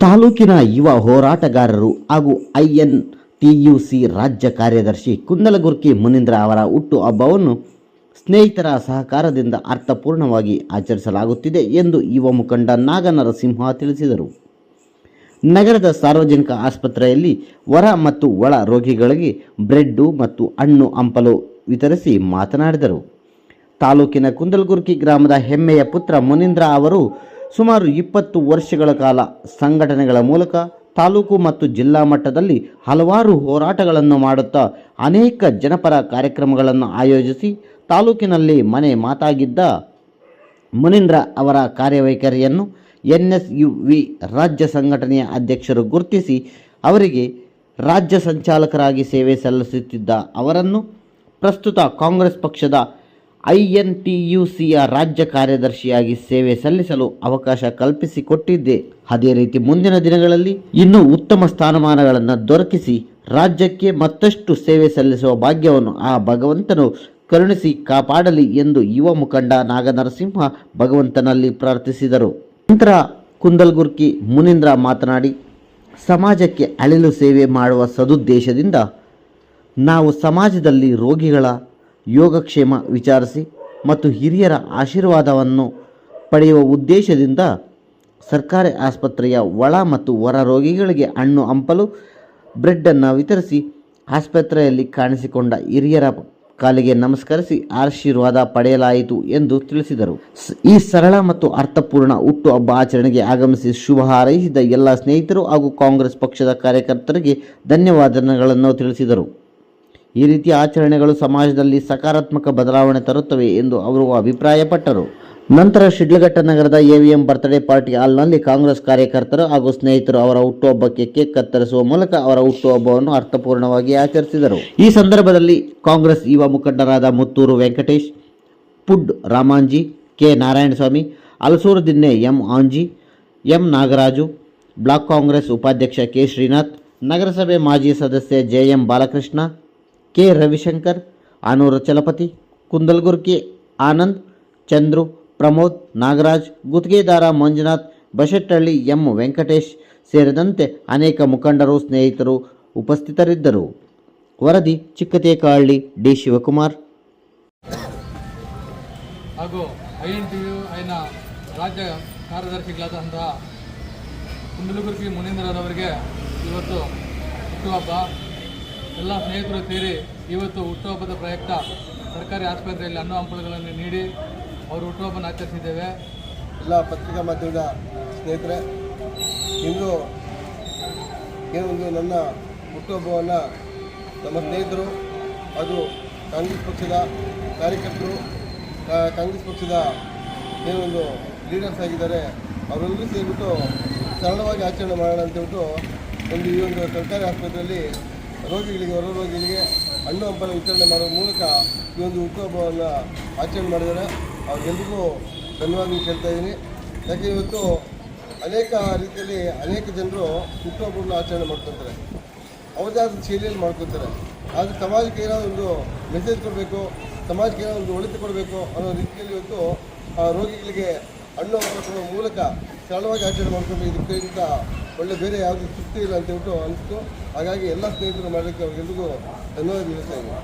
ತಾಲೂಕಿನ ಯುವ ಹೋರಾಟಗಾರರು ಹಾಗೂ INTUC ರಾಜ್ಯ ಕಾರ್ಯದರ್ಶಿ ಕುಂದಲಗುರ್ಕಿ ಮುನೀಂದ್ರ ಅವರ ಹುಟ್ಟು ಹಬ್ಬವನ್ನು ಸ್ನೇಹಿತರ ಸಹಕಾರದಿಂದ ಅರ್ಥಪೂರ್ಣವಾಗಿ ಆಚರಿಸಲಾಗುತ್ತಿದೆ ಎಂದು ಯುವ ಮುಖಂಡ ನಾಗನರಸಿಂಹ ತಿಳಿಸಿದರು. ನಗರದ ಸಾರ್ವಜನಿಕ ಆಸ್ಪತ್ರೆಯಲ್ಲಿ ಹೊರ ಮತ್ತು ಒಳ ರೋಗಿಗಳಿಗೆ ಬ್ರೆಡ್ ಮತ್ತು ಹಣ್ಣು ಹಂಪಲು ವಿತರಿಸಿ ಮಾತನಾಡಿದರು. ತಾಲೂಕಿನ ಕುಂದಲಗುರ್ಕಿ ಗ್ರಾಮದ ಹೆಮ್ಮೆಯ ಪುತ್ರ ಮುನೀಂದ್ರ ಅವರು ಸುಮಾರು 20 ವರ್ಷಗಳ ಕಾಲ ಸಂಘಟನೆಗಳ ಮೂಲಕ ತಾಲೂಕು ಮತ್ತು ಜಿಲ್ಲಾ ಮಟ್ಟದಲ್ಲಿ ಹಲವಾರು ಹೋರಾಟಗಳನ್ನು ಮಾಡುತ್ತಾ ಅನೇಕ ಜನಪರ ಕಾರ್ಯಕ್ರಮಗಳನ್ನು ಆಯೋಜಿಸಿ ತಾಲೂಕಿನಲ್ಲಿ ಮನೆ ಮಾತಾಗಿದ್ದ ಮುನೀಂದ್ರ ಅವರ ಕಾರ್ಯವೈಖರಿಯನ್ನು NSUV ರಾಜ್ಯ ಸಂಘಟನೆಯ ಅಧ್ಯಕ್ಷರು ಗುರುತಿಸಿ ಅವರಿಗೆ ರಾಜ್ಯ ಸಂಚಾಲಕರಾಗಿ ಸೇವೆ ಸಲ್ಲಿಸುತ್ತಿದ್ದ ಅವರನ್ನು ಪ್ರಸ್ತುತ ಕಾಂಗ್ರೆಸ್ ಪಕ್ಷದ INTUCಯ ರಾಜ್ಯ ಕಾರ್ಯದರ್ಶಿಯಾಗಿ ಸೇವೆ ಸಲ್ಲಿಸಲು ಅವಕಾಶ ಕಲ್ಪಿಸಿಕೊಟ್ಟಿದ್ದೆ. ಅದೇ ರೀತಿ ಮುಂದಿನ ದಿನಗಳಲ್ಲಿ ಇನ್ನೂ ಉತ್ತಮ ಸ್ಥಾನಮಾನಗಳನ್ನು ದೊರಕಿಸಿ ರಾಜ್ಯಕ್ಕೆ ಮತ್ತಷ್ಟು ಸೇವೆ ಸಲ್ಲಿಸುವ ಭಾಗ್ಯವನ್ನು ಆ ಭಗವಂತನು ಕರುಣಿಸಿ ಕಾಪಾಡಲಿ ಎಂದು ಯುವ ಮುಖಂಡ ನಾಗನರಸಿಂಹ ಭಗವಂತನಲ್ಲಿ ಪ್ರಾರ್ಥಿಸಿದರು. ನಂತರ ಕುಂದಲಗುರ್ಕಿ ಮುನೀಂದ್ರ ಮಾತನಾಡಿ, ಸಮಾಜಕ್ಕೆ ಅಳಿಲು ಸೇವೆ ಮಾಡುವ ಸದುದ್ದೇಶದಿಂದ ನಾವು ಸಮಾಜದಲ್ಲಿ ರೋಗಿಗಳ ಯೋಗಕ್ಷೇಮ ವಿಚಾರಿಸಿ ಮತ್ತು ಹಿರಿಯರ ಆಶೀರ್ವಾದವನ್ನು ಪಡೆಯುವ ಉದ್ದೇಶದಿಂದ ಸರ್ಕಾರಿ ಆಸ್ಪತ್ರೆಯ ಒಳ ಮತ್ತು ಹೊರ ರೋಗಿಗಳಿಗೆ ಹಣ್ಣು ಹಂಪಲು ಬ್ರೆಡ್ಡನ್ನು ವಿತರಿಸಿ ಆಸ್ಪತ್ರೆಯಲ್ಲಿ ಕಾಣಿಸಿಕೊಂಡ ಹಿರಿಯರ ಕಾಲಿಗೆ ನಮಸ್ಕರಿಸಿ ಆಶೀರ್ವಾದ ಪಡೆಯಲಾಯಿತು ಎಂದು ತಿಳಿಸಿದರು. ಈ ಸರಳ ಮತ್ತು ಅರ್ಥಪೂರ್ಣ ಹುಟ್ಟುಹಬ್ಬ ಆಚರಣೆಗೆ ಆಗಮಿಸಿ ಶುಭ ಹಾರೈಸಿದ ಎಲ್ಲ ಸ್ನೇಹಿತರು ಹಾಗೂ ಕಾಂಗ್ರೆಸ್ ಪಕ್ಷದ ಕಾರ್ಯಕರ್ತರಿಗೆ ಧನ್ಯವಾದಗಳನ್ನು ತಿಳಿಸಿದರು. ಈ ರೀತಿಯ ಆಚರಣೆಗಳು ಸಮಾಜದಲ್ಲಿ ಸಕಾರಾತ್ಮಕ ಬದಲಾವಣೆ ತರುತ್ತವೆ ಎಂದು ಅವರು ಅಭಿಪ್ರಾಯಪಟ್ಟರು. ನಂತರ ಶಿಡ್ಲಘಟ್ಟ ನಗರದ AVM ಬರ್ತ್ಡೇ ಪಾರ್ಟಿ ಹಾಲ್ನಲ್ಲಿ ಕಾಂಗ್ರೆಸ್ ಕಾರ್ಯಕರ್ತರು ಹಾಗೂ ಸ್ನೇಹಿತರು ಅವರ ಹುಟ್ಟುಹಬ್ಬಕ್ಕೆ ಕೇಕ್ ಕತ್ತರಿಸುವ ಮೂಲಕ ಅವರ ಹುಟ್ಟುಹಬ್ಬವನ್ನು ಅರ್ಥಪೂರ್ಣವಾಗಿ ಆಚರಿಸಿದರು. ಈ ಸಂದರ್ಭದಲ್ಲಿ ಕಾಂಗ್ರೆಸ್ ಯುವ ಮುಖಂಡರಾದ ಮುತ್ತೂರು ವೆಂಕಟೇಶ್, ಪುಡ್ Ramanji, K Narayanaswamy, Halasuru Dinne M Anji, M Nagaraju, block Congress ಉಪಾಧ್ಯಕ್ಷ K ಶ್ರೀನಾಥ್, ನಗರಸಭೆ ಮಾಜಿ ಸದಸ್ಯ JM ಬಾಲಕೃಷ್ಣ, K ರವಿಶಂಕರ್, ಆನೂರು ಚಲಪತಿ, ಕುಂದಲಗುರ್ಕಿ ಆನಂದ್, ಚಂದ್ರು, ಪ್ರಮೋದ್, ನಾಗರಾಜ್, ಗುತ್ತಿಗೆದಾರ ಮಂಜುನಾಥ್, ಬಶೆಟ್ಟಹಳ್ಳಿ M ವೆಂಕಟೇಶ್ ಸೇರಿದಂತೆ ಅನೇಕ ಮುಖಂಡರು ಸ್ನೇಹಿತರು ಉಪಸ್ಥಿತರಿದ್ದರು. ವರದಿ ಚಿಕ್ಕತೇಕಹಳ್ಳಿ D ಶಿವಕುಮಾರ್. ಹಾಗೂ INTUCನ ರಾಜ್ಯ ಕಾರ್ಯದರ್ಶಿಗಳಾದಂತಹ ಕುಂದಲಗುರ್ಕಿ ಮುನೀಂದ್ರರವರಿಗೆ ಇವತ್ತು ಹುಟ್ಟುಹಬ್ಬ. ಎಲ್ಲ ಸ್ನೇಹಿತರು ಸೇರಿ ಇವತ್ತು ಹುಟ್ಟುಹಬ್ಬದ ಪ್ರಯುಕ್ತ ಸರ್ಕಾರಿ ಆಸ್ಪತ್ರೆಯಲ್ಲಿ ಹಣ್ಣು ಹಂಪಲುಗಳನ್ನು ನೀಡಿ ಅವರು ಹುಟ್ಟುಹಬ್ಬನ ಆಚರಿಸಿದ್ದೇವೆ. ಎಲ್ಲ ಪತ್ರಿಕಾ ಮಾಧ್ಯಮದ ಸ್ನೇಹಿತರೆ, ಇಂದು ಏನೊಂದು ನನ್ನ ಹುಟ್ಟುಹಬ್ಬವನ್ನು ನಮ್ಮ ಸ್ನೇಹಿತರು ಅದು ಕಾಂಗ್ರೆಸ್ ಪಕ್ಷದ ಕಾರ್ಯಕರ್ತರು, ಕಾಂಗ್ರೆಸ್ ಪಕ್ಷದ ಏನೊಂದು ಲೀಡರ್ಸ್ ಆಗಿದ್ದಾರೆ ಅವರೆಲ್ಲರೂ ಸೇರಿಬಿಟ್ಟು ಸರಳವಾಗಿ ಆಚರಣೆ ಮಾಡೋಣ ಅಂತೇಳ್ಬಿಟ್ಟು ಈ ಒಂದು ಸರ್ಕಾರಿ ಆಸ್ಪತ್ರೆಯಲ್ಲಿ ರೋಗಿಗಳಿಗೆ ಹೊರ ರೋಗಿಗಳಿಗೆ ಹಣ್ಣು ಹಂಪಲ ವಿತರಣೆ ಮಾಡುವ ಮೂಲಕ ಈ ಒಂದು ಹುಟ್ಟುಹಬ್ಬವನ್ನು ಆಚರಣೆ ಮಾಡಿದ್ದಾರೆ. ಅವ್ರಿಗೆಲ್ರಿಗೂ ಧನ್ಯವಾದ ಕೇಳ್ತಾ ಇದ್ದೀನಿ. ಯಾಕೆ ಇವತ್ತು ಅನೇಕ ರೀತಿಯಲ್ಲಿ ಅನೇಕ ಜನರು ಹುಟ್ಟುಹಬ್ಬವನ್ನು ಆಚರಣೆ ಮಾಡ್ಕೊತಾರೆ, ಅವ್ರದ್ದೇ ಆದ ಶೈಲಿಯಲ್ಲಿ ಮಾಡ್ಕೊತಾರೆ. ಆದರೆ ಸಮಾಜಕ್ಕೆ ಏನೋ ಒಂದು ಮೆಸೇಜ್ ಕೊಡಬೇಕು, ಸಮಾಜಕ್ಕೆ ಏನೋ ಒಂದು ಒಳಿತು ಕೊಡಬೇಕು ಅನ್ನೋ ರೀತಿಯಲ್ಲಿ ಇವತ್ತು ರೋಗಿಗಳಿಗೆ ಹಣ್ಣು ಹಂಪಲ ಕೊಡುವ ಮೂಲಕ ಸರಳವಾಗಿ ಆಚರಣೆ ಮಾಡ್ಕೊಂಡು ಇದಕ್ಕಿಂತ ಒಳ್ಳೆ ಬೇರೆ ಯಾವುದೇ ತೃಪ್ತಿ ಇಲ್ಲ ಅಂತ ಹೇಳ್ಬಿಟ್ಟು ಅನಿಸ್ತು. ಹಾಗಾಗಿ ಎಲ್ಲ ಸ್ನೇಹಿತರು ಮಾಡಲಿಕ್ಕೆ ಅವ್ರಿಗೆಲ್ರಿಗೂ ಧನ್ಯವಾದ ಹೇಳ್ತಾ ಇದ್ದೀನಿ.